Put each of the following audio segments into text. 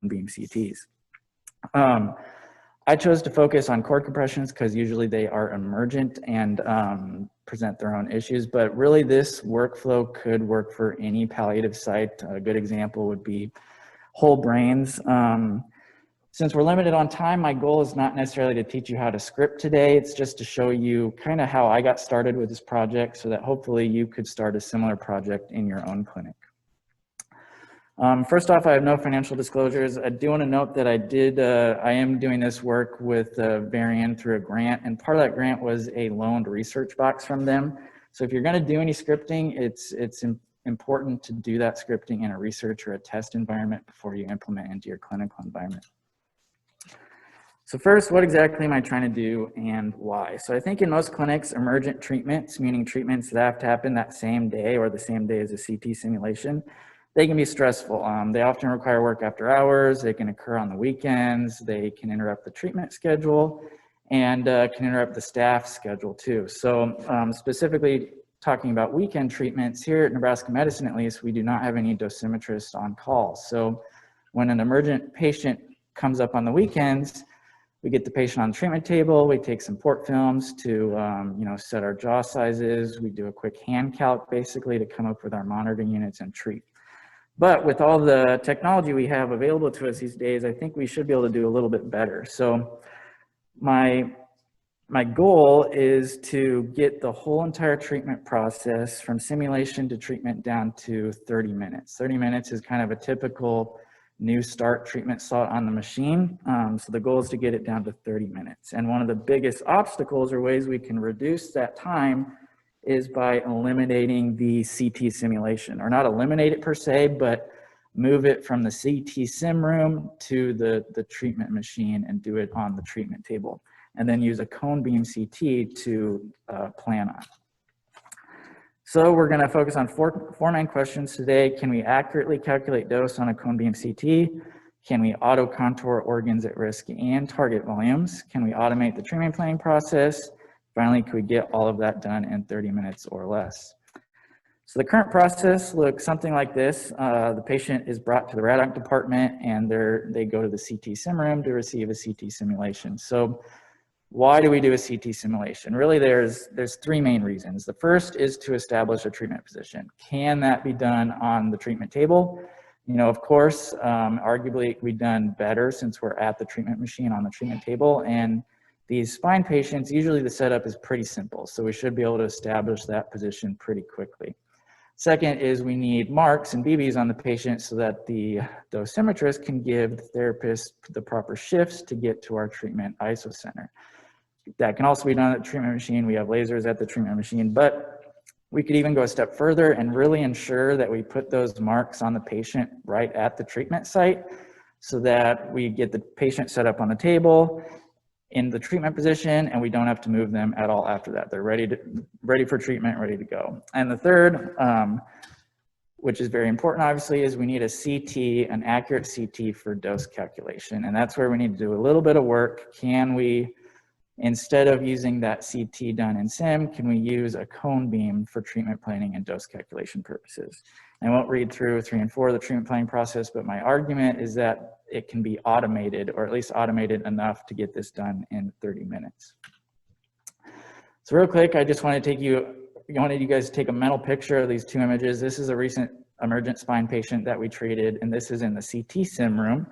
beam CTs. I chose to focus on cord compressions because usually they are emergent and present their own issues, but really this workflow could work for any palliative site. A good example would be whole brains. Since we're limited on time, my goal is not necessarily to teach you how to script today. It's just to show you kind of how I got started with this project so that hopefully you could start a similar project in your own clinic. First off, I have no financial disclosures. I do want to note that I am doing this work with Varian through a grant, and part of that grant was a loaned research box from them. So if you're going to do any scripting, it's important to do that scripting in a research or a test environment before you implement into your clinical environment. So first, what exactly am I trying to do and why? So I think in most clinics, emergent treatments, meaning treatments that have to happen that same day or the same day as a CT simulation, they can be stressful. They often require work after hours. They can occur on the weekends. They can interrupt the treatment schedule and can interrupt the staff schedule too. So specifically talking about weekend treatments, here at Nebraska Medicine at least, we do not have any dosimetrists on call. So when an emergent patient comes up on the weekends, we get the patient on the treatment table, we take some port films to set our jaw sizes, we do a quick hand calc basically to come up with our monitoring units and treat. But with all the technology we have available to us these days, I think we should be able to do a little bit better. So my goal is to get the whole entire treatment process from simulation to treatment down to 30 minutes. 30 minutes is kind of a typical new start treatment slot on the machine. So the goal is to get it down to 30 minutes. And one of the biggest obstacles or ways we can reduce that time is by eliminating the CT simulation, or not eliminate it per se, but move it from the CT sim room to the treatment machine and do it on the treatment table, and then use a cone beam CT to plan on. So we're going to focus on four main questions today. Can we accurately calculate dose on a cone beam CT? Can we auto contour organs at risk and target volumes? Can we automate the treatment planning process? Finally, can we get all of that done in 30 minutes or less? So the current process looks something like this. The patient is brought to the rad onc department and they go to the CT sim room to receive a CT simulation. So why do we do a CT simulation? Really, there's three main reasons. The first is to establish a treatment position. Can that be done on the treatment table? Of course, arguably it could be done better since we're at the treatment machine on the treatment table. And these spine patients, usually the setup is pretty simple. So we should be able to establish that position pretty quickly. Second is we need marks and BBs on the patient so that the dosimetrist can give the therapist the proper shifts to get to our treatment ISO center. That can also be done at the treatment machine. We have lasers at the treatment machine, but we could even go a step further and really ensure that we put those marks on the patient right at the treatment site so that we get the patient set up on the table in the treatment position and we don't have to move them at all after that. They're ready for treatment, ready to go. And the third, which is very important obviously, is we need a CT, an accurate CT for dose calculation. And that's where we need to do a little bit of work. Can we, instead of using that CT done in sim, can we use a cone beam for treatment planning and dose calculation purposes? I won't read through 3 and 4 of the treatment planning process, but my argument is that it can be automated, or at least automated enough to get this done in 30 minutes. So real quick, I just wanted you guys to take a mental picture of these two images. This is a recent emergent spine patient that we treated, and this is in the CT sim room.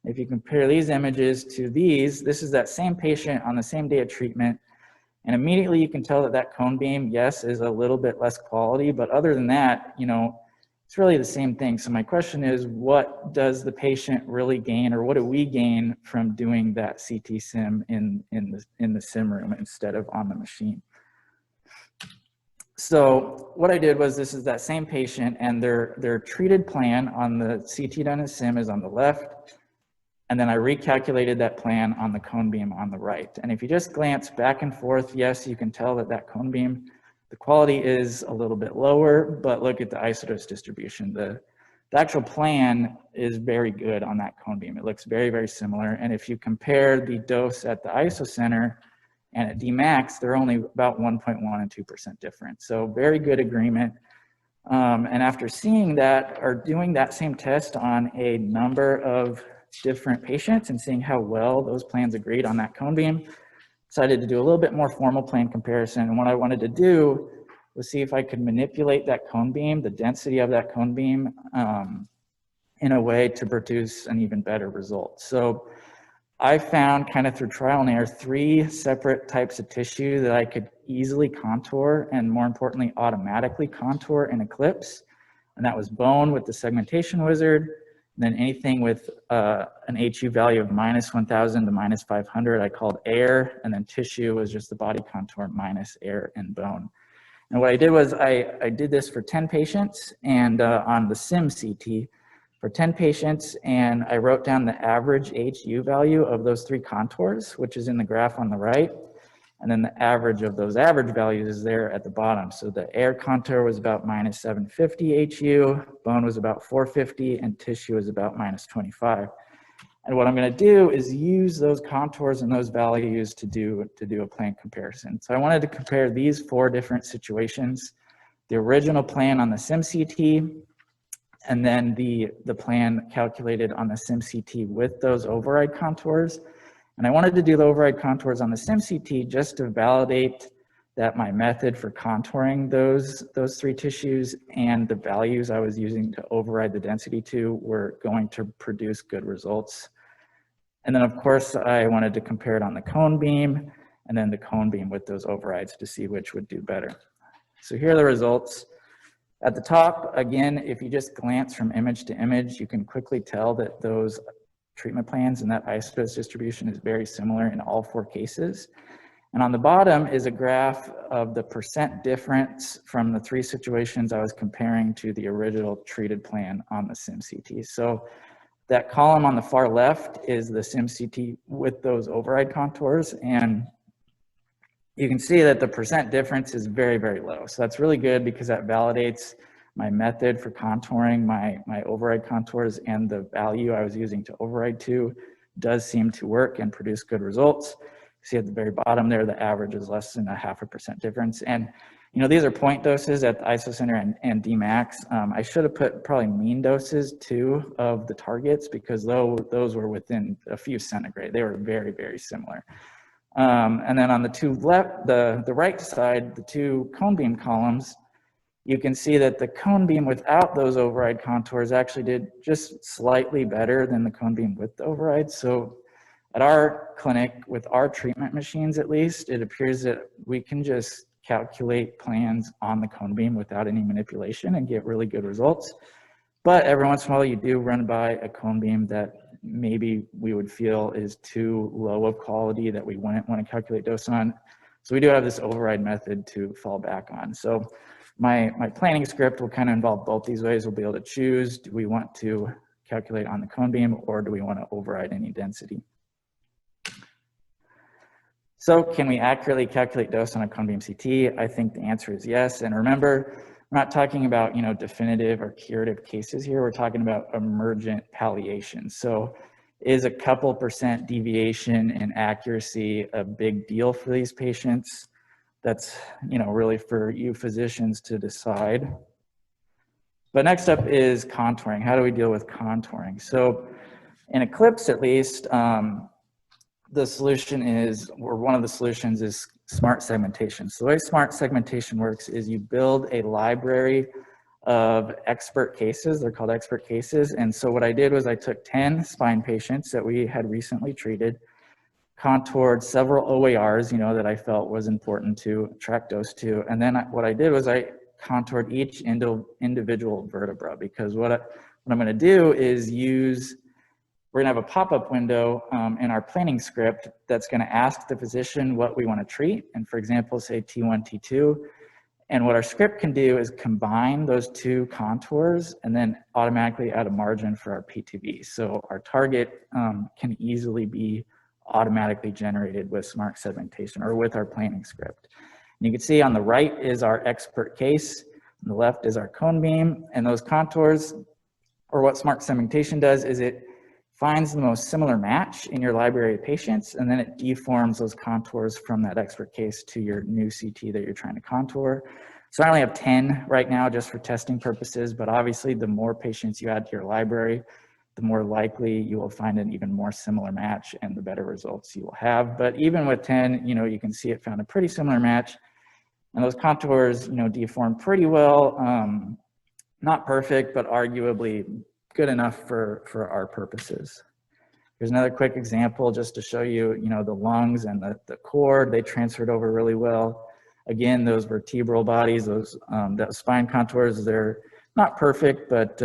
If you compare these images to these, this is that same patient on the same day of treatment. And immediately you can tell that that cone beam, yes, is a little bit less quality, but other than that, it's really the same thing. So my question is, what does the patient really gain, or what do we gain from doing that CT sim in the sim room instead of on the machine? So what I did was, this is that same patient, and their treated plan on the CT done in sim is on the left, and then I recalculated that plan on the cone beam on the right. And if you just glance back and forth, yes, you can tell that that cone beam, the quality is a little bit lower, but look at the isodose distribution. The actual plan is very good on that cone beam. It looks very, very similar. And if you compare the dose at the ISO center and at Dmax, they're only about 1.1 and 2% different. So very good agreement. And after seeing that, or doing that same test on a number of different patients and seeing how well those plans agreed on that cone beam. Decided to do a little bit more formal plan comparison. And what I wanted to do was see if I could manipulate that cone beam, the density of that cone beam, in a way to produce an even better result. So I found, kind of through trial and error, 3 separate types of tissue that I could easily contour and, more importantly, automatically contour in Eclipse. And that was bone with the segmentation wizard, and then anything with an HU value of -1000 to -500 I called air, and then tissue was just the body contour minus air and bone. And what I did was I did this for 10 patients and on the SIM CT for 10 patients, and I wrote down the average HU value of those 3 contours, which is in the graph on the right. And then the average of those average values is there at the bottom. So the air contour was about -750 HU, bone was about 450, and tissue is about -25. And what I'm going to do is use those contours and those values to do a plan comparison. So I wanted to compare these 4 different situations: the original plan on the SimCT, and then the plan calculated on the SimCT with those override contours. And I wanted to do the override contours on the SimCT just to validate that my method for contouring those 3 tissues and the values I was using to override the density to were going to produce good results. And then of course I wanted to compare it on the cone beam and then the cone beam with those overrides to see which would do better. So here are the results. At the top, again, if you just glance from image to image, you can quickly tell that those treatment plans and that isodose distribution is very similar in all 4 cases. And on the bottom is a graph of the % difference from the 3 situations I was comparing to the original treated plan on the SimCT. So that column on the far left is the SimCT with those override contours, and you can see that the % difference is very, very low. So that's really good because that validates my method for contouring my override contours, and the value I was using to override to does seem to work and produce good results. See at the very bottom there, the average is less than 0.5% difference. And you know, these are point doses at the ISO center and Dmax. I should have put probably mean doses too of the targets, because those were within a few centigrade. They were very, very similar. And then on the right side, the 2 cone beam columns, you can see that the cone beam without those override contours actually did just slightly better than the cone beam with the override. So at our clinic, with our treatment machines at least, it appears that we can just calculate plans on the cone beam without any manipulation and get really good results. But every once in a while you do run by a cone beam that maybe we would feel is too low of quality that we wouldn't want to calculate dose on. So we do have this override method to fall back on. So my planning script will kind of involve both these ways. We'll be able to choose, do we want to calculate on the cone beam or do we want to override any density? So can we accurately calculate dose on a cone beam CT? I think the answer is yes. And remember, we're not talking about, you know, definitive or curative cases here. We're talking about emergent palliation. So is a couple % deviation in accuracy a big deal for these patients? That's, you know, really for you physicians to decide. But next up is contouring. How do we deal with contouring? So in Eclipse, at least, the solution is, or one of the solutions is smart segmentation. So the way smart segmentation works is you build a library of expert cases. They're called expert cases. And so what I did was I took 10 spine patients that we had recently treated, contoured several OARs, you know, that I felt was important to track dose to. And then what I did was I contoured each individual vertebra, because what I'm going to do is we're going to have a pop-up window in our planning script that's going to ask the physician what we want to treat. And for example, say T1, T2. And what our script can do is combine those 2 contours and then automatically add a margin for our P2V. So our target can easily be automatically generated with smart segmentation or with our planning script. And you can see on the right is our expert case, on the left is our cone beam, and those contours, or what smart segmentation does is it finds the most similar match in your library of patients, and then it deforms those contours from that expert case to your new CT that you're trying to contour. So I only have 10 right now just for testing purposes, but obviously the more patients you add to your library, the more likely you will find an even more similar match and the better results you will have. But even with 10, you can see it found a pretty similar match. And those contours, deform pretty well. Not perfect, but arguably good enough for our purposes. Here's another quick example just to show you, the lungs and the cord, they transferred over really well. Again, those vertebral bodies, those spine contours, they're not perfect, but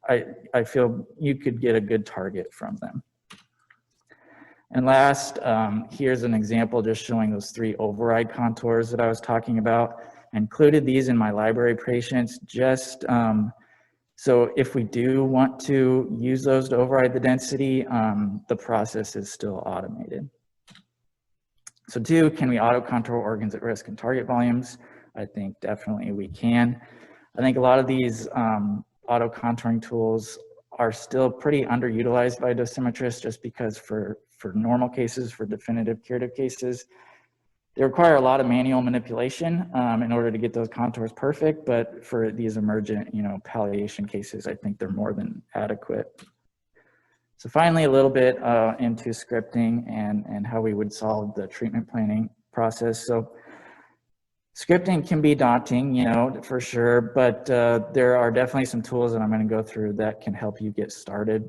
I feel you could get a good target from them. And last, here's an example just showing those 3 override contours that I was talking about. I included these in my library patients just so if we do want to use those to override the density, the process is still automated. So 2, can we auto contour organs at risk and target volumes? I think definitely we can. I think a lot of these auto contouring tools are still pretty underutilized by dosimetrists just because for normal cases, for definitive curative cases, they require a lot of manual manipulation in order to get those contours perfect, but for these emergent, palliation cases, I think they're more than adequate. So finally, a little bit into scripting and how we would solve the treatment planning process. So scripting can be daunting, for sure, but there are definitely some tools that I'm going to go through that can help you get started.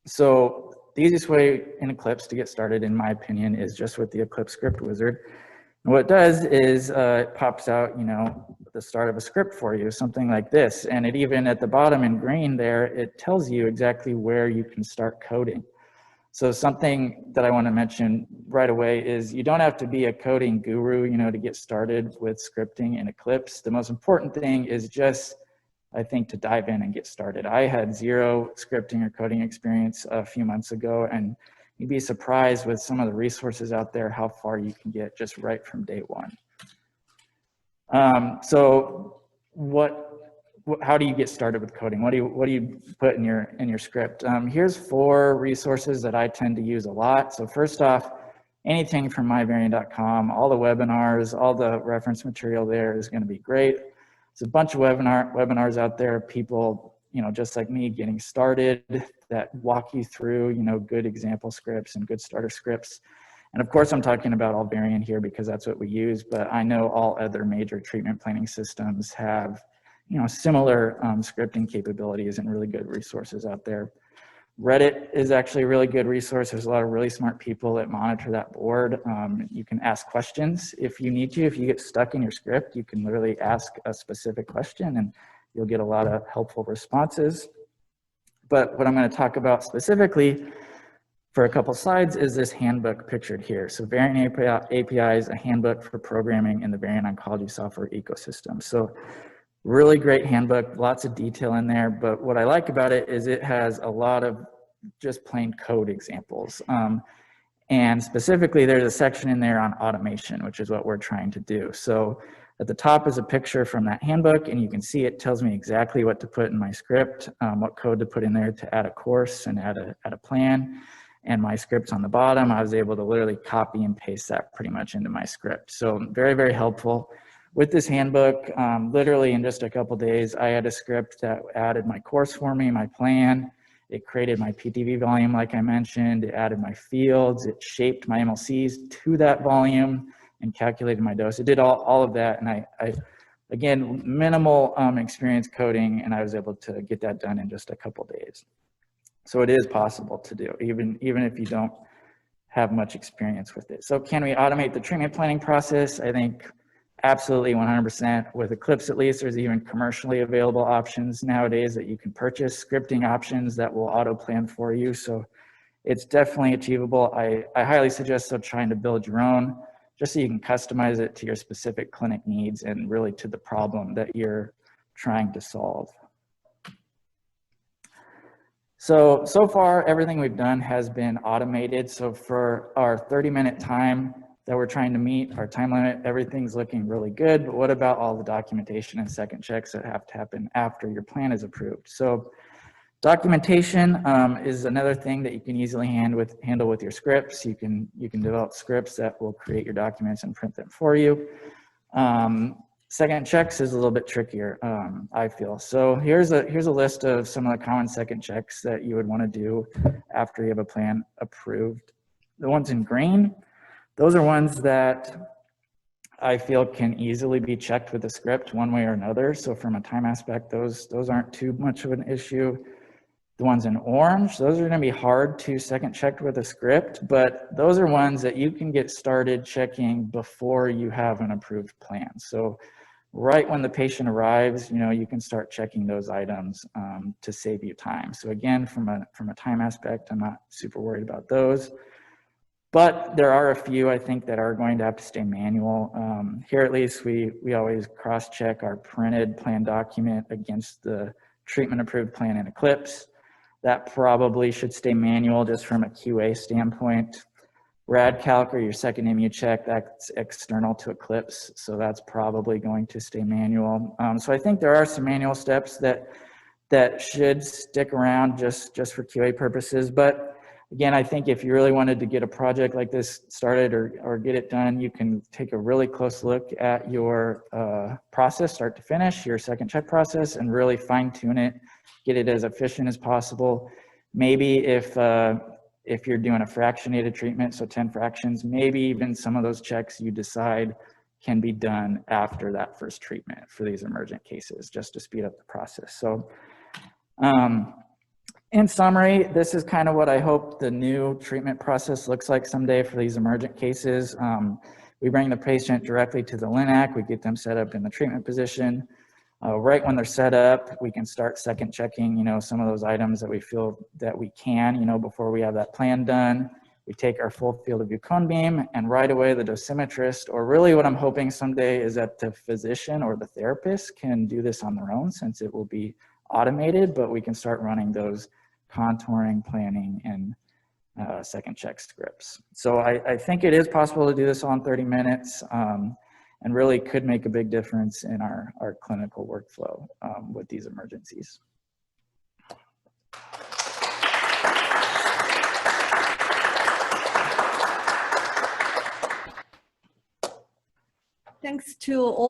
So the easiest way in Eclipse to get started, in my opinion, is just with the Eclipse script wizard. And what it does is it pops out, the start of a script for you, something like this. And it even at the bottom in green there, it tells you exactly where you can start coding. So something that I want to mention right away is you don't have to be a coding guru, to get started with scripting in Eclipse. The most important thing is just, I think, to dive in and get started. I had 0 scripting or coding experience a few months ago, and you'd be surprised with some of the resources out there, how far you can get just right from day one. So how do you get started with coding? What do you put in your script? Here's 4 resources that I tend to use a lot. So first off, anything from myvariant.com, all the webinars, all the reference material there is going to be great. There's a bunch of webinars out there, people, just like me, getting started that walk you through, good example scripts and good starter scripts. And of course, I'm talking about all Variant here because that's what we use, but I know all other major treatment planning systems have, similar scripting capabilities and really good resources out there. Reddit is actually a really good resource. There's a lot of really smart people that monitor that board. You can ask questions if you need to. If you get stuck in your script, you can literally ask a specific question and you'll get a lot of helpful responses. But what I'm going to talk about specifically for a couple slides is this handbook pictured here. So Variant API is a handbook for programming in the Variant Oncology software ecosystem. So really great handbook, lots of detail in there. But what I like about it is it has a lot of just plain code examples. And specifically, there's a section in there on automation, which is what we're trying to do. So at the top is a picture from that handbook, and you can see it tells me exactly what to put in my script, what code to put in there to add a course and add a plan. And my script's on the bottom. I was able to literally copy and paste that pretty much into my script. So very, very helpful. With this handbook, literally in just a couple days, I had a script that added my course for me, my plan. It created my PTV volume, like I mentioned. It added my fields. It shaped my MLCs to that volume and calculated my dose. It did all of that. And I again, minimal experience coding, and I was able to get that done in just a couple days. So it is possible to do, even if you don't have much experience with it. So can we automate the treatment planning process? I think absolutely 100%. With Eclipse, at least, there's even commercially available options nowadays that you can purchase, scripting options that will auto plan for you. So it's definitely achievable. I highly suggest trying to build your own, just so you can customize it to your specific clinic needs and really to the problem that you're trying to solve. So far, everything we've done has been automated. So for our 30-minute time that we're trying to meet, our time limit, everything's looking really good. But what about all the documentation and second checks that have to happen after your plan is approved? So documentation is another thing that you can easily handle with your scripts. You can develop scripts that will create your documents and print them for you. Second checks is a little bit trickier, I feel. So here's a list of some of the common second checks that you would want to do after you have a plan approved. The ones in green, those are ones that I feel can easily be checked with the script one way or another. So from a time aspect, those aren't too much of an issue. The ones in orange, those are going to be hard to second check with a script, but those are ones that you can get started checking before you have an approved plan. So right when the patient arrives, you can start checking those items to save you time. So again, from a time aspect, I'm not super worried about those. But there are a few, I think, that are going to have to stay manual. Here, at least, we always cross-check our printed plan document against the treatment-approved plan in Eclipse. That probably should stay manual just from a QA standpoint. RadCalc, or your second IMU check, that's external to Eclipse, so that's probably going to stay manual. So I think there are some manual steps that should stick around just for QA purposes. But again, I think if you really wanted to get a project like this started or get it done, you can take a really close look at your process, start to finish, your second check process, and really fine tune it, get it as efficient as possible. Maybe if you're doing a fractionated treatment, so 10 fractions, maybe even some of those checks you decide can be done after that first treatment for these emergent cases, just to speed up the process. So in summary, this is kind of what I hope the new treatment process looks like someday for these emergent cases. We bring the patient directly to the LINAC, we get them set up in the treatment position. Right when they're set up, we can start second checking, some of those items that we feel that we can, before we have that plan done. We take our full field of view cone beam, and right away the dosimetrist, or really what I'm hoping someday is that the physician or the therapist can do this on their own, since it will be automated, but we can start running those contouring, planning, and second check scripts. So I think it is possible to do this all in 30 minutes. And really could make a big difference in our clinical workflow with these emergencies. Thanks to all